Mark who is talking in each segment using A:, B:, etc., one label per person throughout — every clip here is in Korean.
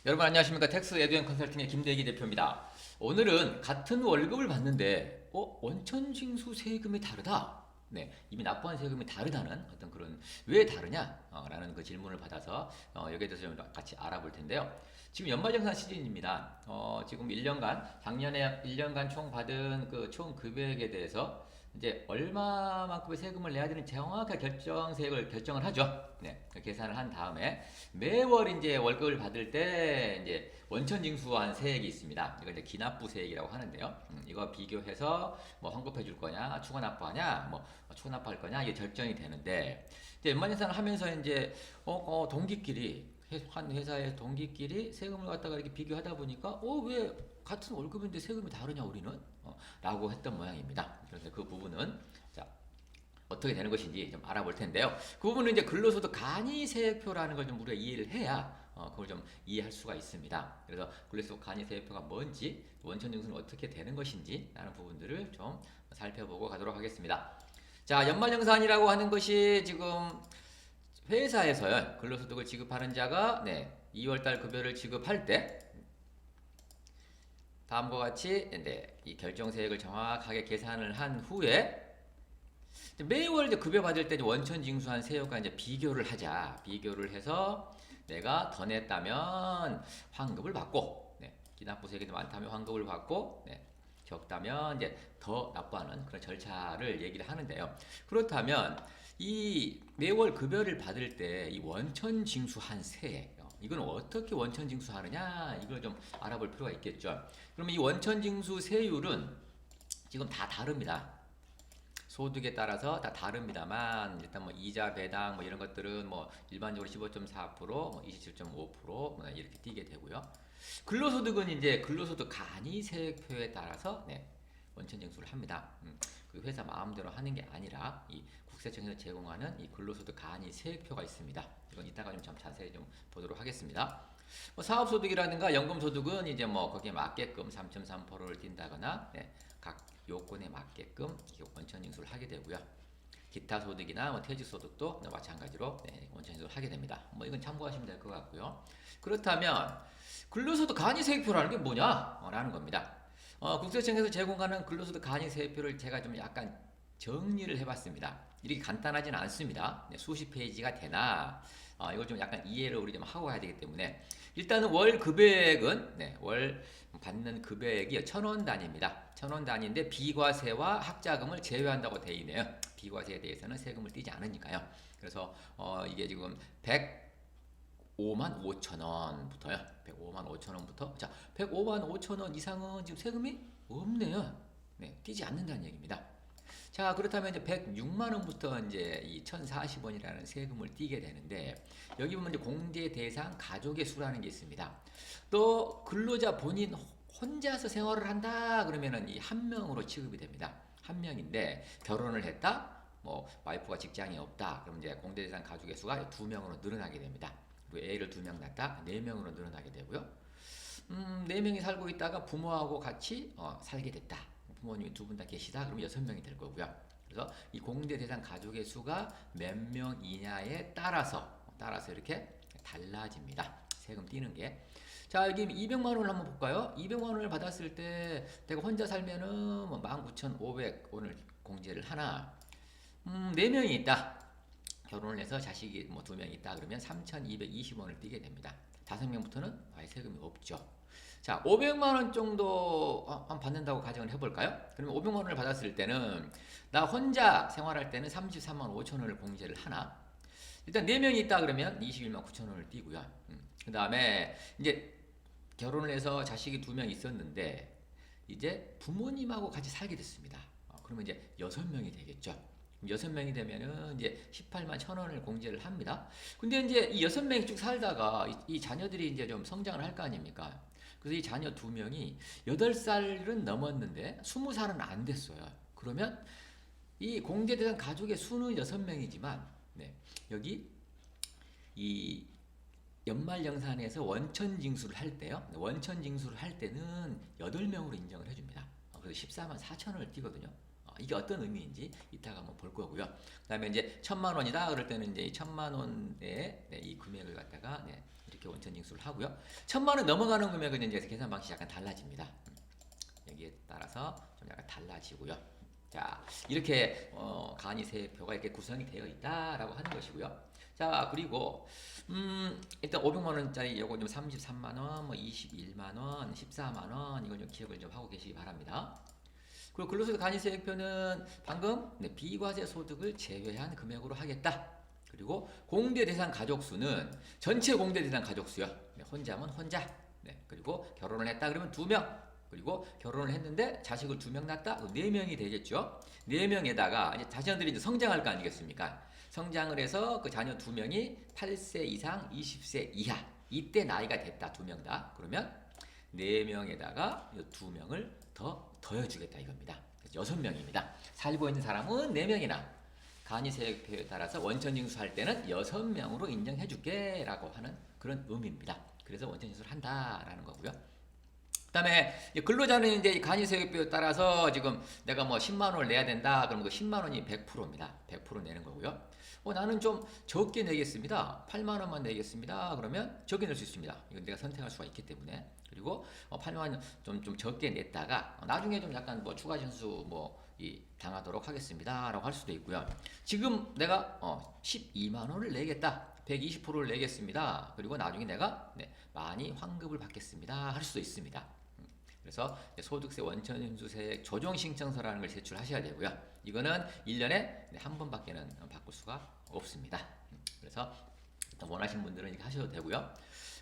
A: 여러분 안녕하십니까? 텍스 에듀앤 컨설팅의 김대기 대표입니다. 오늘은 같은 월급을 받는데 원천징수 세금이 다르다. 네, 이미 납부한 세금이 다르다는 어떤 그런 왜 다르냐? 라는 그 질문을 받아서 여기에 대해서 좀 같이 알아볼 텐데요. 지금 연말정산 시즌입니다. 지금 1년간 작년에 1년간 총 받은 그 총 금액에 대해서 이제 얼마만큼의 세금을 내야 되는 정확한 결정세액을 결정을 하죠. 네, 그 계산을 한 다음에 매월 이제 월급을 받을 때 이제 원천징수한 세액이 있습니다. 이걸 이제 기납부 세액이라고 하는데요. 이거 비교해서 뭐 환급해 줄 거냐, 추가 납부하냐, 뭐 초납부할 거냐 이게 결정이 되는데 이제 연말정산을 하면서 이제 동기끼리 한 회사의 동기끼리 세금을 갖다가 이렇게 비교하다 보니까 왜 같은 월급인데 세금이 다르냐 우리는 라고 했던 모양입니다. 그래서 그 부분은 자 어떻게 되는 것인지 좀 알아볼 텐데요. 그 부분은 이제 근로소득 간이세액표라는 걸 좀 우리가 이해를 해야 그걸 좀 이해할 수가 있습니다. 그래서 근로소득 간이세액표가 뭔지 원천징수는 어떻게 되는 것인지 라는 부분들을 좀 살펴보고 가도록 하겠습니다. 자, 연말정산이라고 하는 것이 지금 회사에서요 근로소득을 지급하는 자가 2월달 급여를 지급할 때 다음과 같이 이 결정세액을 정확하게 계산을 한 후에 매월 이제 급여 받을 때 원천 징수한 세액과 이제 비교를 하자. 비교를 해서 내가 더 냈다면 환급을 받고, 기납부 세액이 많다면 환급을 받고, 적다면 이제 더 납부하는 그런 절차를 얘기를 하는데요. 그렇다면 이 매월 급여를 받을 때 이 원천 징수한 세액 이건 어떻게 원천 징수하느냐 이걸 좀 알아볼 필요가 있겠죠. 그러면 이 원천 징수 세율은 지금 다 다릅니다. 소득에 따라서 다 다릅니다만 일단 뭐 이자 배당 뭐 이런 것들은 뭐 일반적으로 15.4%, 뭐 27.5% 이렇게 띄게 되고요. 근로소득은 이제 근로소득 간이세액표에 따라서 원천 징수를 합니다. 그 회사 마음대로 하는 게 아니라 이 국세청에서 제공하는 이 근로소득 간이세액표가 있습니다. 이건 이따가 좀 자세히 좀 보도록 하겠습니다. 뭐 사업소득이라든가 연금소득은 이제 뭐 거기에 맞게끔 3.3%를 띈다거나 각 요건에 맞게끔 원천 징수를 하게 되고요. 기타 소득이나 뭐 퇴직소득도 마찬가지로 원천 징수를 하게 됩니다. 뭐 이건 참고하시면 될 것 같고요. 그렇다면 근로소득 간이세액표라는 게 뭐냐? 라는 겁니다. 국세청에서 제공하는 근로소득 간이세액표를 제가 좀 약간 정리를 해봤습니다. 이렇게 간단하지는 않습니다. 수십 페이지가 되나 이걸 좀 약간 이해를 우리 좀 하고 가야 되기 때문에 일단은 월 급여액은 월 받는 급여액이 1,000원 단위입니다. 1,000원 단위인데 비과세와 학자금을 제외한다고 되어 있네요. 비과세에 대해서는 세금을 떼지 않으니까요. 그래서 이게 지금 105만 5천 원부터요. 105만 5천 원부터 자 105만 5천 원 이상은 지금 세금이 없네요. 떼지 않는다는 얘기입니다. 자 그렇다면 이제 106만 원부터 이제 이 1,040원이라는 세금을 떼게 되는데 여기 보면 이제 공제 대상 가족의 수라는 게 있습니다. 또 근로자 본인 혼자서 생활을 한다 그러면은 이 한 명으로 취급이 됩니다. 한 명인데 결혼을 했다, 뭐 와이프가 직장이 없다, 그럼 이제 공제 대상 가족의 수가 2명으로 늘어나게 됩니다. 그리고 애를 2명 낳다 4명으로 늘어나게 되고요. 4명이 살고 있다가 부모하고 같이 살게 됐다. 부모님이 2분 다 계시다 그러면 6명이 될 거고요. 그래서 이 공제 대상 가족의 수가 몇 명 이냐에 따라서 이렇게 달라집니다. 세금 떼는 게. 자 여기 200만 원을 한번 볼까요? 200만 원을 받았을 때 내가 혼자 살면은 뭐 19,500원을 공제를 하나 4명이 있다. 결혼을 해서 자식이 뭐 2명 있다 그러면 3,220원을 떼게 됩니다. 5명부터는 아예 세금이 없죠. 자, 500만 원 정도 받는다고 가정을 해볼까요? 그러면 500만 원을 받았을 때는 나 혼자 생활할 때는 33만 5천 원을 공제를 하나? 일단 4명이 있다 그러면 21만 9천 원을 띄고요. 그 다음에 이제 결혼을 해서 자식이 2명 있었는데 이제 부모님하고 같이 살게 됐습니다. 그러면 이제 6명이 되겠죠. 6명이 되면은 이제 18만 1천 원을 공제를 합니다. 근데 이제 이 6명이 쭉 살다가 이 자녀들이 이제 좀 성장을 할 거 아닙니까? 그래서 이 자녀 2명이 8살은 넘었는데 20살은 안 됐어요. 그러면 이 공제 대상 가족의 수는 6명이지만 여기 이 연말정산에서 원천 징수를 할 때요. 원천 징수를 할 때는 8명으로 인정을 해줍니다. 그래서 14만 4천 원을 띄거든요. 이게 어떤 의미인지 이따가 한번 볼 거고요. 그다음에 이제 1,000만 원이다 그럴 때는 이제 1,000만 원의 이 금액을 갖다가 이렇게 원천징수를 하고요. 1,000만 원 넘어가는 금액은 이제 계산 방식이 약간 달라집니다. 여기에 따라서 좀 약간 달라지고요. 자, 이렇게 간이세표가 이렇게 구성이 되어 있다라고 하는 것이고요. 자, 그리고 일단 500만 원짜리 요거 좀 33만 원, 뭐 21만 원, 14만 원 이걸 좀 기억을 좀 하고 계시기 바랍니다. 그리고 근로소득 간이세액표는 방금 비과세 소득을 제외한 금액으로 하겠다. 그리고 공대 대상 가족 수는 전체 공대 대상 가족 수요. 혼자면 혼자. 그리고 결혼을 했다 그러면 2명. 그리고 결혼을 했는데 자식을 2명 낳았다? 4명이 되겠죠. 4명에다가 이제 자녀들이 이제 성장할 거 아니겠습니까? 성장을 해서 그 자녀 2명이 8세 이상 20세 이하 이때 나이가 됐다. 2명 다. 그러면 4명에다가 2명을 더해주겠다 이겁니다. 6명입니다. 살고 있는 사람은 4명이나 간이세액표에 따라서 원천징수할 때는 6명으로 인정해줄게 라고 하는 그런 의미입니다. 그래서 원천징수를 한다라는 거고요. 그다음에 근로자는 이제 간이세액표에 따라서 지금 내가 뭐 10만 원을 내야 된다. 그러면 그 10만 원이 100%입니다. 100% 내는 거고요. 나는 좀 적게 내겠습니다. 8만 원만 내겠습니다. 그러면 적게 낼 수 있습니다. 이건 내가 선택할 수가 있기 때문에. 그리고 8만 원 좀 적게 냈다가 나중에 좀 약간 뭐 추가 징수 당하도록 하겠습니다라고 할 수도 있고요. 지금 내가 12만 원을 내겠다. 120%를 내겠습니다. 그리고 나중에 내가 많이 환급을 받겠습니다. 할 수도 있습니다. 그래서 소득세 원천징수세 조정 신청서라는 걸 제출하셔야 되고요. 이거는 1년에 한 번밖에는 바꿀 수가 없습니다. 그래서 원하시는 분들은 이렇게 하셔도 되고요.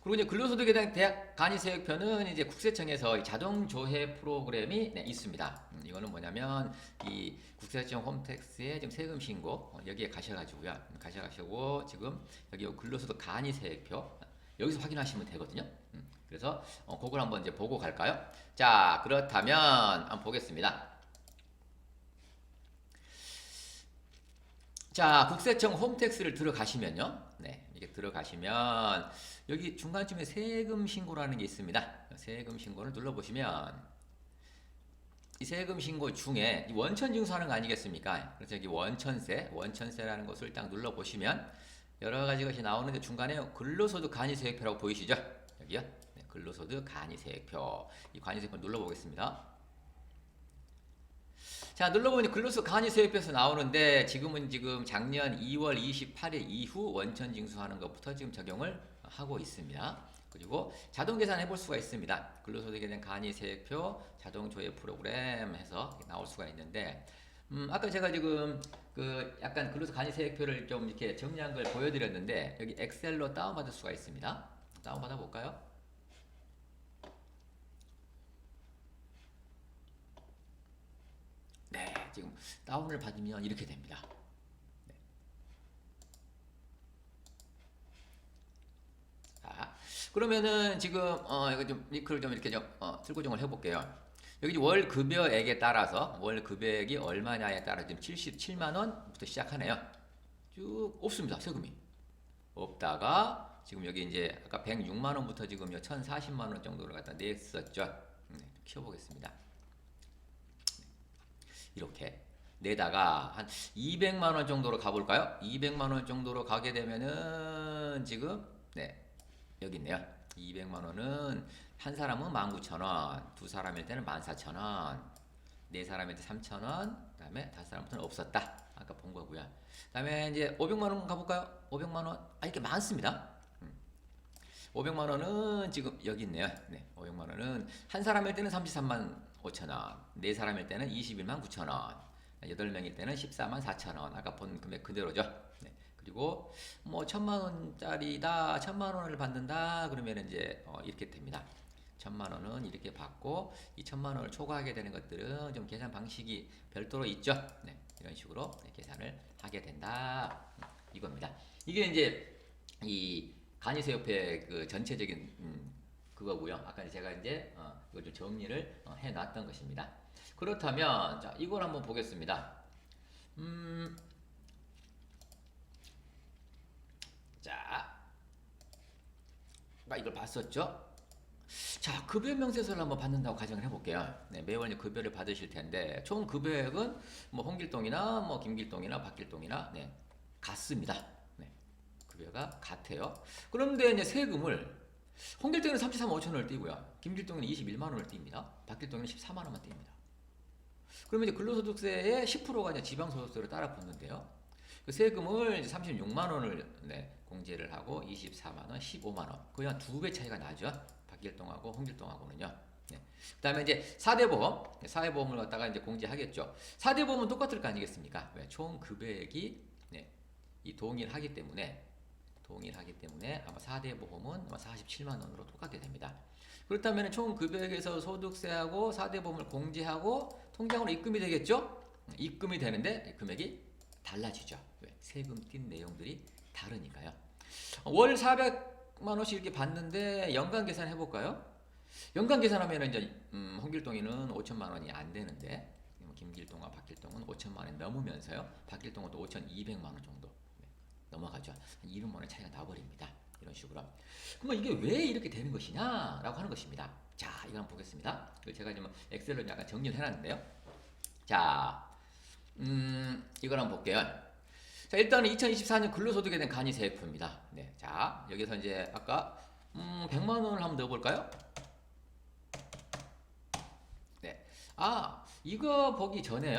A: 그리고 이제 근로소득에 대한 대학 간이세액표는 이제 국세청에서 자동 조회 프로그램이 있습니다. 이거는 뭐냐면 이 국세청 홈택스에 지금 세금 신고 여기에 가셔가지고 지금 여기 근로소득 간이세액표 여기서 확인하시면 되거든요. 그래서 그걸 한번 이제 보고 갈까요? 자, 그렇다면 한번 보겠습니다. 자, 국세청 홈택스를 들어가시면요. 이게 들어가시면 여기 중간쯤에 세금 신고라는 게 있습니다. 세금 신고를 눌러보시면 이 세금 신고 중에 원천 징수하는 거 아니겠습니까? 그래서 여기 원천세라는 것을 딱 눌러보시면 여러 가지 것이 나오는데 중간에 근로소득 간이세액표라고 보이시죠? 여기요. 근로소득 간이세액표. 이 간이세액표 눌러보겠습니다. 자, 눌러보니 근로소득 간이세액표에서 나오는데 지금 작년 2월 28일 이후 원천 징수하는 것부터 지금 적용을 하고 있습니다. 그리고 자동 계산해 볼 수가 있습니다. 근로소득에 대한 간이세액표 자동 조회 프로그램 해서 나올 수가 있는데 아까 제가 지금 약간 근로소득 간이세액표를 좀 이렇게 정리한 걸 보여드렸는데 여기 엑셀로 다운받을 수가 있습니다. 다운받아 볼까요? 네, 지금 다운을 받으면 이렇게 됩니다. 자, 그러면은 지금 이거 좀 링크를 좀 이렇게 좀 틀고정을 해볼게요. 여기 월 급여액에 따라서 월 급여액이 얼마냐에 따라 지금 77만 원부터 시작하네요. 쭉 없습니다. 세금이 없다가 지금 여기 이제 아까 106만 원부터 지금 1,040만 원 정도를 갖다 냈었죠. 키워보겠습니다. 이렇게 내다가 한 200만 원 정도로 가볼까요? 200만 원 정도로 가게 되면은 지금 여기 있네요. 200만 원은 한 사람은 19,000원, 두 사람일 때는 14,000원, 네 사람일 때 3,000원, 그다음에 다섯 사람부터는 없었다. 아까 본 거고요. 그다음에 이제 500만 원 가볼까요? 500만 원, 이렇게 많습니다. 500만 원은 지금 여기 있네요. 500만 원은 한 사람일 때는 33만 5천원, 네 사람일 때는 21만 9천원, 8명일 때는 14만 4천원. 아까 본 금액 그대로죠. 그리고 뭐 1,000만 원짜리다, 1,000만 원을 받는다 그러면 이제 이렇게 됩니다. 1,000만 원은 이렇게 받고 이 1,000만 원을 초과하게 되는 것들은 좀 계산 방식이 별도로 있죠. 이런 식으로 계산을 하게 된다. 이겁니다. 이게 이제 이 간이세협회 그 전체적인 그거고요. 아까 제가 이제 이걸 좀 정리를 해놨던 것입니다. 그렇다면 자 이걸 한번 보겠습니다. 자, 이걸 봤었죠? 자, 급여 명세서를 한번 받는다고 가정을 해볼게요. 네, 매월 이제 급여를 받으실 텐데 총 급여액은 뭐 홍길동이나 뭐 김길동이나 박길동이나 네, 같습니다. 네, 급여가 같아요. 그런데 이제 세금을 홍길동에는 33만 5천 원을 띄고요. 김길동에는 21만 원을 띱니다. 박길동에는 14만 원만 띱니다. 그러면 이제 근로소득세의 10%가 이제 지방소득세로 따라 붙는데요. 그 세금을 이제 36만 원을 네, 공제를 하고 24만 원, 15만 원. 거의 한 2배 차이가 나죠. 박길동하고 홍길동하고는요. 네. 그다음에 이제 4대 보험, 사회보험을 갖다가 이제 공제하겠죠. 4대 보험은 똑같을 거 아니겠습니까? 왜? 총 금액이 네, 이 동일하기 때문에 아마 4대 보험은 아마 47만 원으로 똑같게 됩니다. 그렇다면 총 금액에서 소득세하고 4대 보험을 공제하고 통장으로 입금이 되겠죠? 입금이 되는데 금액이 달라지죠. 왜? 세금 띈 내용들이 다르니까요. 월 400만 원씩 이렇게 받는데 연간 계산 해볼까요? 연간 계산하면 이제 홍길동이는 5천만 원이 안 되는데 김길동과 박길동은 5천만 원이 넘으면서요. 박길동은 또 5,200만 원 정도 넘어가죠. 한 200만 원 차이가 나버립니다. 이런 식으로. 그러면 이게 왜 이렇게 되는 것이냐라고 하는 것입니다. 자, 이거 한번 보겠습니다. 제가 지금 엑셀로 약간 정리를 해놨는데요. 자, 이걸 한번 볼게요. 자, 일단은 2024년 근로소득에 대한 간이세액표입니다. 네, 자, 여기서 이제 아까 100만 원을 한번 넣어볼까요? 네, 아, 이거 보기 전에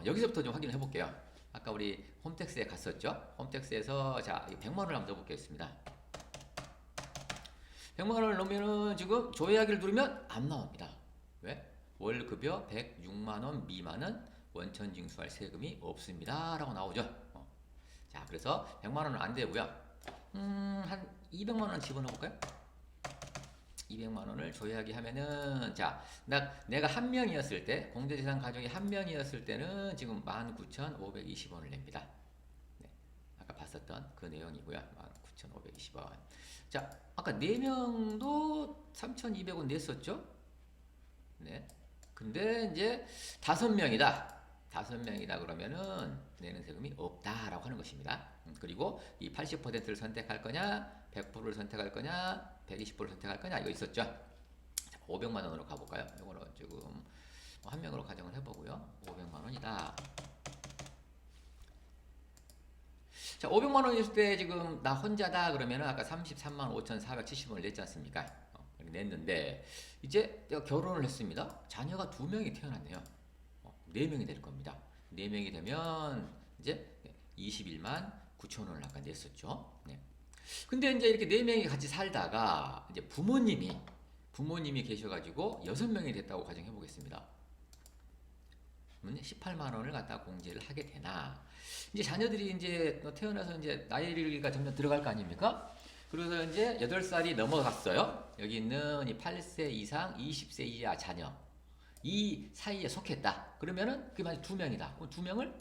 A: 여기서부터 좀 확인을 해볼게요. 아까 우리 홈택스에 갔었죠? 홈택스에서 자, 100만 원을 한번 넣어보겠습니다. 100만 원을 넣으면은 지금 조회하기를 누르면 안 나옵니다. 왜? 월급여 106만 원 미만은 원천 징수할 세금이 없습니다. 라고 나오죠. 자, 그래서 100만 원은 안 되고요. 한 200만 원 집어넣어 볼까요? 200만 원을 조회하기 하면은 자, 내가 한 명이었을 때 공제대상 가족이 한 명이었을 때는 지금 19,520원을 냅니다. 네, 아까 봤었던 그 내용이고요. 19,520원. 자, 아까 4명도 3,200원 냈었죠? 네. 근데 이제 5명이다. 5명이다 그러면은 내는 세금이 없다라고 하는 것입니다. 그리고 이 80%를 선택할 거냐, 100%를 선택할 거냐, 120%를 선택할 거냐 이거 있었죠. 자, 500만 원으로 가볼까요? 이거는 지금 한 명으로 가정을 해보고요. 500만 원이다. 자, 500만 원이었을 때 지금 나 혼자다 그러면은 아까 33만 5,470원을 냈지 않습니까? 냈는데 이제 내가 결혼을 했습니다. 자녀가 2명이 태어났네요. 4명이 될 겁니다. 4명이 되면 이제 21만 9천 원을 아까 냈었죠. 네. 근데 이제 이렇게 4명이 같이 살다가 이제 부모님이 계셔가지고 6명이 됐다고 가정해 보겠습니다. 그러면 18만 원을 갖다 공제를 하게 되나? 이제 자녀들이 이제 태어나서 이제 나이가 점점 들어갈 거 아닙니까? 그래서 이제 8살이 넘어갔어요. 여기 있는 이 8세 이상 20세 이하 자녀 이 사이에 속했다. 그러면은 그게 만약 2명이다. 그럼 2명을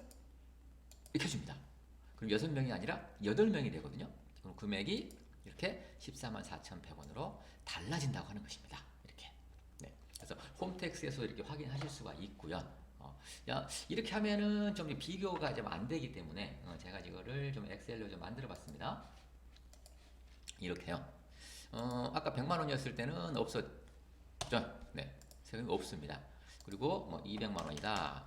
A: 이렇게 해줍니다. 그럼 6명이 아니라 8명이 되거든요. 그럼 금액이 이렇게 14만 4,100원으로 달라진다고 하는 것입니다. 이렇게. 네. 그래서 홈택스에서 이렇게 확인하실 수가 있고요. 이렇게 하면은 좀 비교가 좀 안 되기 때문에 제가 이거를 좀 엑셀로 좀 만들어 봤습니다. 이렇게요. 아까 100만 원이었을 때는 없었죠. 네. 세금이 없습니다. 그리고 뭐 200만 원이다.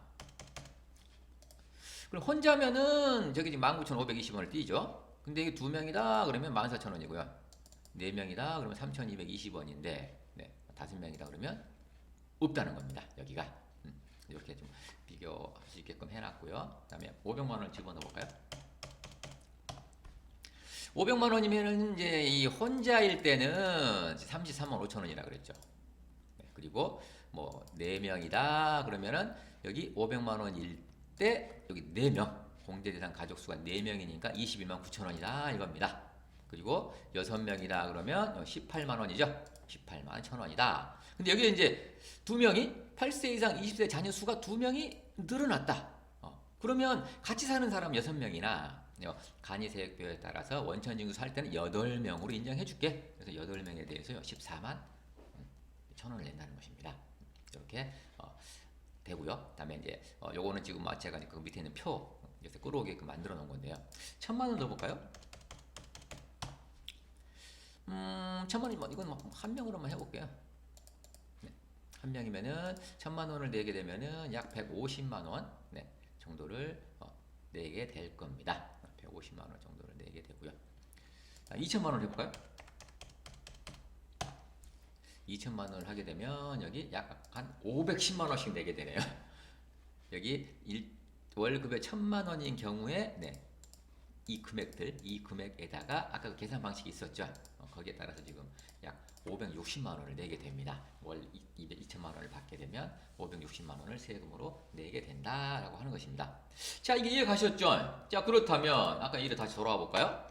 A: 그럼 혼자면은 저기 지금 19,520원을 띄죠. 근데 이게 2명이다 그러면 14,000원이고요. 4명이다 그러면 3,220원인데 네. 5명이다 그러면 없다는 겁니다. 여기가. 이렇게 좀 비교할 수 있게끔 해놨고요. 그 다음에 500만 원 집어넣어 볼까요? 500만 원이면은 이제 이 혼자일 때는 33만 5천 원이라 그랬죠. 네, 그리고 뭐 4명이다 그러면은 여기 500만 원일 때 여기 4명 공제대상 가족 수가 4명이니까 21만 9천 원이다 이겁니다. 그리고 6명이다 그러면 18만 원이죠. 18만 1천 원이다. 근데 여기 이제 2명이 8세 이상 20세 자녀 수가 2명이 늘어났다. 그러면 같이 사는 사람 6명이나 간이세액표에 따라서 원천징수 할 때는 8명으로 인정해 줄게. 그래서 8명에 대해서 14만 1천 원을 낸다는 것입니다. 이렇게 되고요. 그다음에 이제 요거는 지금 제가 그 밑에 있는 표 여기서 끌어오게끔 만들어 놓은 건데요. 1,000만 원 더 볼까요? 천만 원, 이건 한 명으로만 해볼게요. 네. 한 명이면은 1,000만 원을 내게 되면은 약 150만 원 네, 정도를 내게 될 겁니다. 150만 원 정도를 내게 되고요. 2천만 원을 해볼까요? 2천만 원을 하게 되면 여기 약 한 510만 원씩 내게 되네요. 여기 월급의 1,000만 원인 경우에 네, 이 금액에다가 아까 그 계산 방식이 있었죠. 거기에 따라서 지금 약 560만 원을 내게 됩니다. 월 2천만 원을 받게 되면 560만 원을 세금으로 내게 된다라고 하는 것입니다. 자, 이게 이해 가셨죠? 자, 그렇다면 아까 이를 다시 돌아와 볼까요?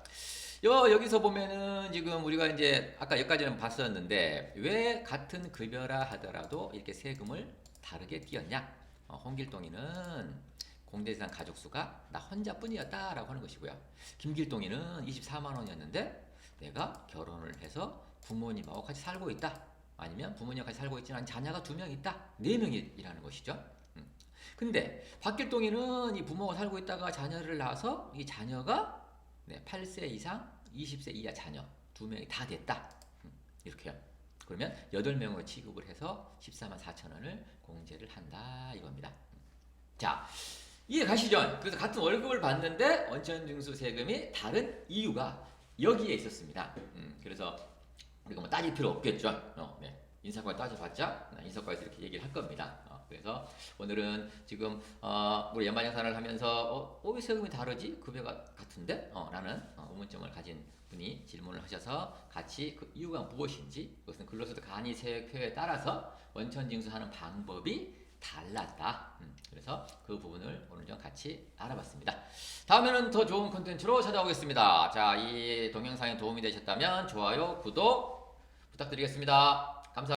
A: 여기서 보면은 지금 우리가 이제 아까 여기까지는 봤었는데 왜 같은 급여라 하더라도 이렇게 세금을 다르게 띄었냐? 홍길동이는 공대생 가족 수가 나 혼자뿐이었다라고 하는 것이고요. 김길동이는 24만 원이었는데 내가 결혼을 해서 부모님하고 같이 살고 있다. 아니면 부모님과 같이 살고 있지만 자녀가 2명 있다. 4명이라는 것이죠. 근데 박길동이는 이 부모가 살고 있다가 자녀를 낳아서 이 자녀가 8세 이상 20세 이하 자녀 2명이 다 됐다. 이렇게요. 그러면 8명으로 취급을 해서 14만 4천 원을 공제를 한다 이겁니다. 자, 이해 가시죠? 그래서 같은 월급을 받는데 원천징수 세금이 다른 이유가 여기에 있었습니다. 그래서 우리가 뭐 따질 필요 없겠죠. 네. 인사과에 따져봤자 인사과에서 이렇게 얘기를 할 겁니다. 그래서 오늘은 지금 우리 연말정산을 하면서 왜 세금이 다르지? 급여가 같은데? 라는 의문점을 가진 분이 질문을 하셔서 같이 그 이유가 무엇인지 그것은 근로소득 간이세액표에 따라서 원천징수하는 방법이 달랐다. 그래서 그 부분을 오늘 좀 같이 알아봤습니다. 다음에는 더 좋은 콘텐츠로 찾아오겠습니다. 자, 이 동영상이 도움이 되셨다면 좋아요, 구독 부탁드리겠습니다. 감사합니다.